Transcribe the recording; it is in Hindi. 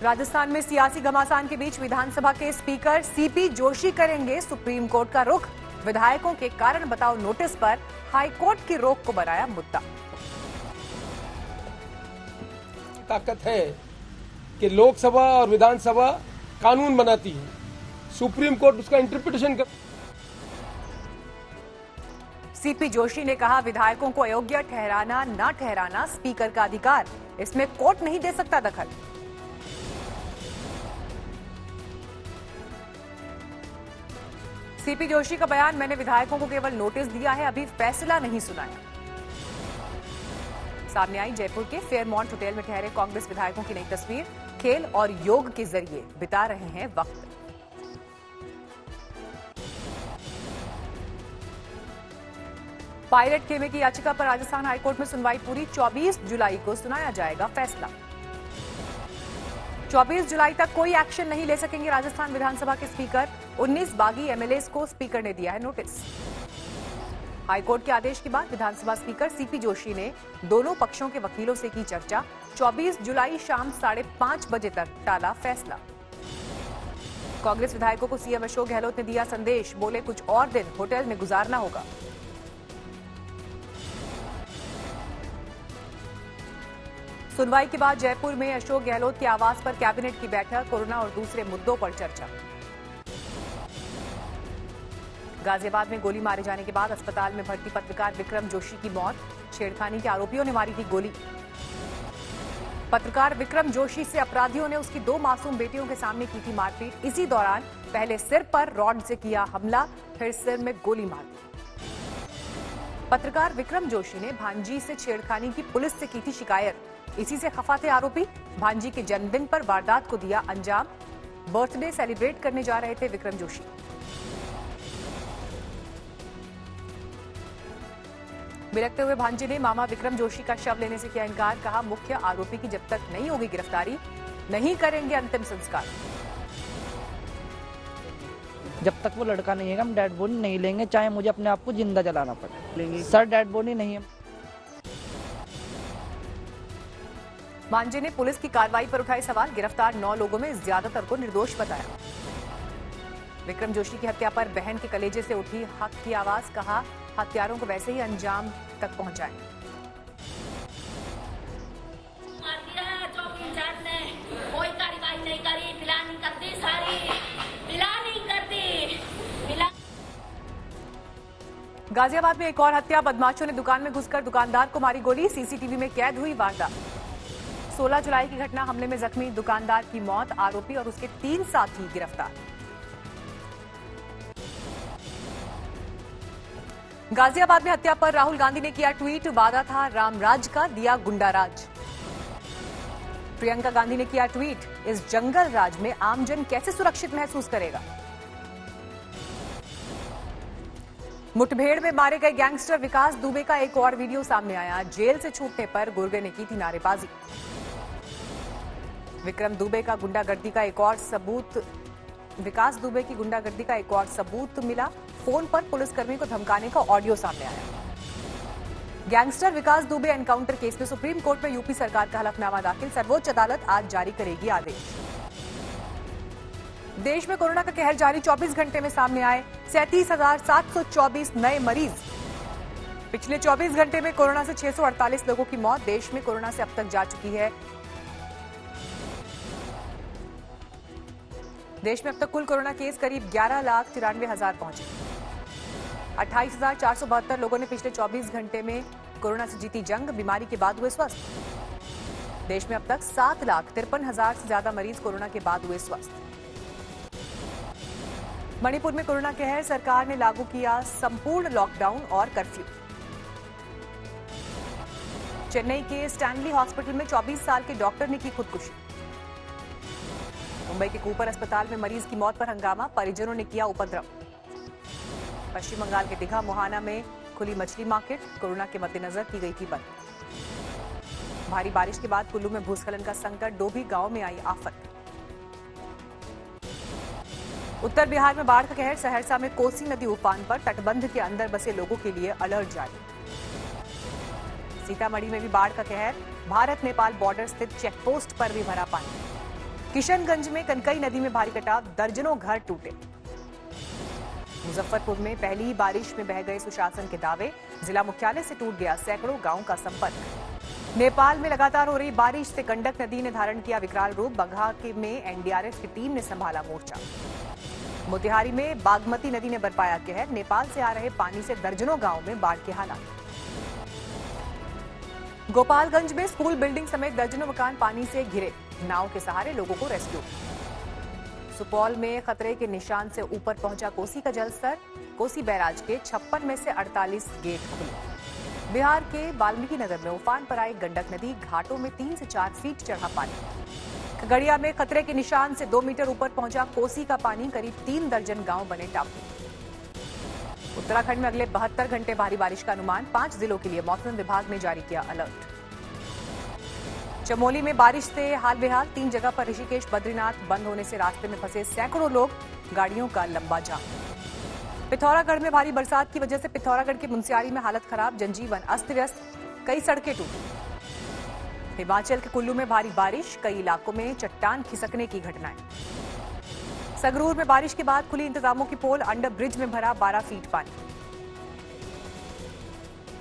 राजस्थान में सियासी घमासान के बीच विधानसभा के स्पीकर सीपी जोशी करेंगे सुप्रीम कोर्ट का रुख। विधायकों के कारण बताओ नोटिस पर हाईकोर्ट की रोक को बनाया मुद्दा। ताकत है कि लोकसभा और विधानसभा कानून बनाती है, सुप्रीम कोर्ट उसका इंटरप्रिटेशन कर। सीपी जोशी ने कहा, विधायकों को अयोग्य ठहराना ना ठहराना स्पीकर का अधिकार, इसमें कोर्ट नहीं दे सकता दखल। सीपी जोशी का बयान, मैंने विधायकों को केवल नोटिस दिया है, अभी फैसला नहीं सुनाया। सामने आई जयपुर के फेयरमाउंट होटल में ठहरे कांग्रेस विधायकों की नई तस्वीर। खेल और योग के जरिए बिता रहे हैं वक्त। पायलट खेमे की याचिका पर राजस्थान हाईकोर्ट में सुनवाई पूरी। 24 जुलाई को सुनाया जाएगा फैसला। 24 जुलाई तक कोई एक्शन नहीं ले सकेंगे राजस्थान विधानसभा के स्पीकर। 19 बागी एमएलए को स्पीकर ने दिया है नोटिस। हाईकोर्ट के आदेश के बाद विधानसभा स्पीकर सीपी जोशी ने दोनों पक्षों के वकीलों से की चर्चा। 24 जुलाई शाम 5:30 बजे तक टाला फैसला। कांग्रेस विधायकों को सीएम अशोक गहलोत ने दिया संदेश, बोले कुछ और दिन होटल में गुजारना होगा। सुनवाई के बाद जयपुर में अशोक गहलोत के आवास पर कैबिनेट की बैठक, कोरोना और दूसरे मुद्दों पर चर्चा। गाजियाबाद में गोली मारे जाने के बाद अस्पताल में भर्ती पत्रकार विक्रम जोशी की मौत। छेड़खानी के आरोपियों ने मारी थी गोली। पत्रकार विक्रम जोशी से अपराधियों ने उसकी 2 मासूम बेटियों के सामने की थी मारपीट। इसी दौरान पहले सिर पर रॉड से किया हमला, फिर सिर में गोली मार दी। पत्रकार विक्रम जोशी ने भांजी से छेड़खानी की पुलिस से की थी शिकायत। इसी से खफा थे आरोपी। भांजी के जन्मदिन पर वारदात को दिया अंजाम। बर्थडे सेलिब्रेट करने जा रहे थे विक्रम जोशी। बिलखते हुए भांजी ने मामा विक्रम जोशी का शव लेने से किया इनकार। कहा, मुख्य आरोपी की जब तक नहीं होगी गिरफ्तारी, नहीं करेंगे अंतिम संस्कार। जब तक वो लड़का नहीं है हम डेड बॉडी नहीं लेंगे, चाहे मुझे अपने आप को जिंदा जलाना पड़े। सर डेड बॉडी नहीं है। भांजे ने पुलिस की कार्रवाई पर उठाए सवाल। गिरफ्तार 9 लोगों में ज्यादातर को निर्दोष बताया। विक्रम जोशी की हत्या पर बहन के कलेजे से उठी हक की आवाज। कहा, हत्यारों को वैसे ही अंजाम तक पहुंचाएं। कोई कार्रवाई नहीं करी, पिलानी करती सारी, पिलानी करती, गाजियाबाद में एक और हत्या। बदमाशों ने दुकान में घुसकर दुकानदार को मारी गोली। सीसीटीवी में कैद हुई वारदात। 16 जुलाई की घटना, हमले में जख्मी दुकानदार की मौत। आरोपी और उसके 3 साथी गिरफ्तार। गाजियाबाद में हत्या पर राहुल गांधी ने किया ट्वीट। वादा था रामराज का, दिया गुंडाराज। प्रियंका गांधी ने किया ट्वीट, इस जंगल राज में आमजन कैसे सुरक्षित महसूस करेगा। मुठभेड़ में मारे गए गैंगस्टर विकास दुबे का एक और वीडियो सामने आया। जेल से छूटने पर गुर्गे ने की थी नारेबाजी। विक्रम दुबे का गुंडागर्दी का एक और सबूत, विकास दुबे की गुंडागर्दी का एक और सबूत मिला। फोन पर पुलिसकर्मी को धमकाने का ऑडियो सामने आया। गैंगस्टर विकास दुबे एनकाउंटर केस में सुप्रीम कोर्ट में यूपी सरकार का हलफनामा दाखिल। सर्वोच्च अदालत आज जारी करेगी आदेश। देश में कोरोना का कहर जारी। 24 घंटे में सामने आए 37,724 नए मरीज। पिछले 24 घंटे में कोरोना से 648 लोगों की मौत। देश में कोरोना से अब तक जा चुकी है, देश में अब तक कुल कोरोना केस करीब 11,93,000 पहुंचे। 28,472 लोगों ने पिछले 24 घंटे में कोरोना से जीती जंग, बीमारी के बाद हुए स्वस्थ। देश में अब तक 7,53,000 से ज्यादा मरीज कोरोना के बाद हुए स्वस्थ। मणिपुर में कोरोना कहर, सरकार ने लागू किया संपूर्ण लॉकडाउन और कर्फ्यू। चेन्नई के स्टैनली हॉस्पिटल में 24 साल के डॉक्टर ने की खुदकुशी। मुंबई के कूपर अस्पताल में मरीज की मौत पर हंगामा, परिजनों ने किया उपद्रव। पश्चिम बंगाल के दीघा मोहाना में खुली मछली मार्केट, कोरोना के मद्देनजर की गई थी बंद। भारी बारिश के बाद कुल्लू में भूस्खलन का संकट, डोभी गांव में आई आफत। उत्तर बिहार में बाढ़ का कहर, सहरसा में कोसी नदी उफान पर, तटबंध के अंदर बसे लोगों के लिए अलर्ट जारी। सीतामढ़ी में भी बाढ़ का कहर, भारत नेपाल बॉर्डर स्थित चेकपोस्ट पर भी भरा पानी। किशनगंज में कनकई नदी में भारी कटाव, दर्जनों घर टूटे। मुजफ्फरपुर में पहली बारिश में बह गए सुशासन के दावे, जिला मुख्यालय से टूट गया सैकड़ों गांव का संपर्क। नेपाल में लगातार हो रही बारिश से गंडक नदी ने धारण किया विकराल रूप, बगहा में एनडीआरएफ की टीम ने संभाला मोर्चा। मोतिहारी में बागमती नदी ने बरपाया कहर, नेपाल से आ रहे पानी से दर्जनों गांवों में बाढ़ के हालात। गोपालगंज में स्कूल बिल्डिंग समेत दर्जनों मकान पानी से घिरे, नाव के सहारे लोगों को रेस्क्यू। सुपौल में खतरे के निशान से ऊपर पहुंचा कोसी का जलस्तर, कोसी बैराज के 56 में से 48 गेट खुले। बिहार के वाल्मीकि नगर में उफान पर आई गंडक नदी, घाटों में 3 से 4 फीट चढ़ा पानी। खगड़िया में खतरे के निशान से 2 मीटर ऊपर पहुंचा कोसी का पानी, करीब 3 दर्जन गांव बने टापू। उत्तराखंड में अगले 72 घंटे भारी बारिश का अनुमान, 5 जिलों के लिए मौसम विभाग ने जारी किया अलर्ट। चमोली में बारिश से हाल बेहाल, 3 जगह पर ऋषिकेश बद्रीनाथ बंद होने से रास्ते में फंसे सैकड़ों लोग, गाड़ियों का लंबा जाम। पिथौरागढ़ में भारी बरसात की वजह से पिथौरागढ़ के मुनस्यारी में हालत खराब, जनजीवन अस्त व्यस्त, कई सड़कें टूटी। हिमाचल के कुल्लू में भारी बारिश, कई इलाकों में चट्टान खिसकने की घटनाएं। संगरूर में बारिश के बाद खुली इंतजामों की पोल, अंडर ब्रिज में भरा 12 फीट पानी।